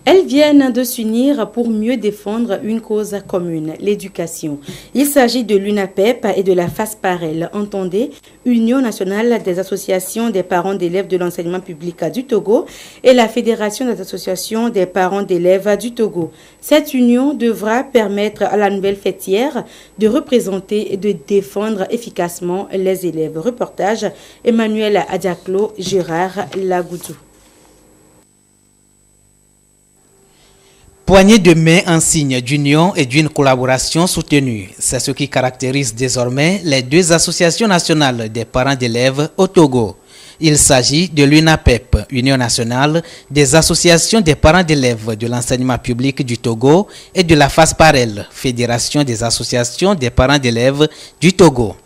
Elles viennent de s'unir pour mieux défendre une cause commune, l'éducation. Il s'agit de l'UNAPEP et de la FASPAREL, entendez, Union nationale des associations des parents d'élèves de l'enseignement public du Togo et la Fédération des associations des parents d'élèves du Togo. Cette union devra permettre à la nouvelle fêtière de représenter et de défendre efficacement les élèves. Reportage Emmanuel Adiaklo, Gérard Lagoudou. Poignée de main en signe d'union et d'une collaboration soutenue, c'est ce qui caractérise désormais les deux associations nationales des parents d'élèves au Togo. Il s'agit de l'UNAPEP, Union nationale des associations des parents d'élèves de l'enseignement public du Togo, et de la FASPAREL, Fédération des associations des parents d'élèves du Togo.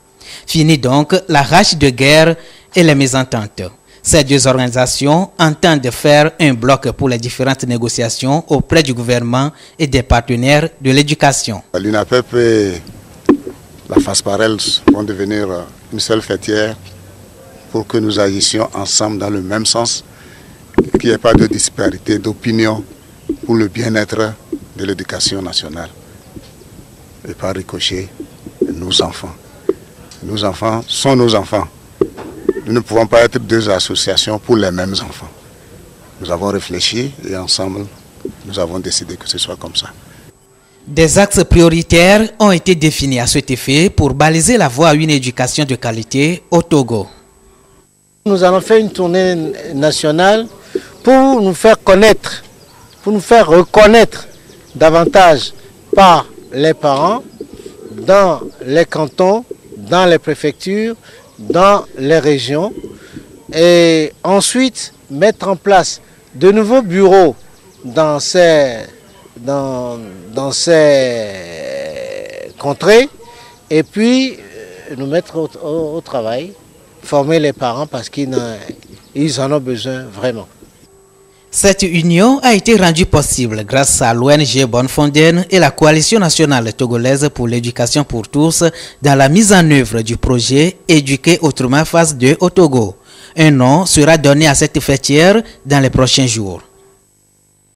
Fini donc la rage de guerre et les mésententes. Ces deux organisations entendent faire un bloc pour les différentes négociations auprès du gouvernement et des partenaires de l'éducation. L'UNAPEP et la FASPAREL vont devenir une seule fêtière pour que nous agissions ensemble dans le même sens, qu'il n'y ait pas de disparité d'opinion pour le bien-être de l'éducation nationale. Et par ricochet, nos enfants. Nos enfants sont nos enfants. Nous ne pouvons pas être deux associations pour les mêmes enfants. Nous avons réfléchi et ensemble, nous avons décidé que ce soit comme ça. Des axes prioritaires ont été définis à cet effet pour baliser la voie à une éducation de qualité au Togo. Nous allons faire une tournée nationale pour nous faire connaître, pour nous faire reconnaître davantage par les parents dans les cantons, dans les préfectures, dans les régions, et ensuite mettre en place de nouveaux bureaux dans ces contrées, et puis nous mettre au travail, former les parents parce qu'ils en ont besoin vraiment. Cette union a été rendue possible grâce à l'ONG Bonnefontaine et la Coalition nationale togolaise pour l'éducation pour tous dans la mise en œuvre du projet Éduquer autrement phase 2 au Togo. Un nom sera donné à cette fêtière dans les prochains jours.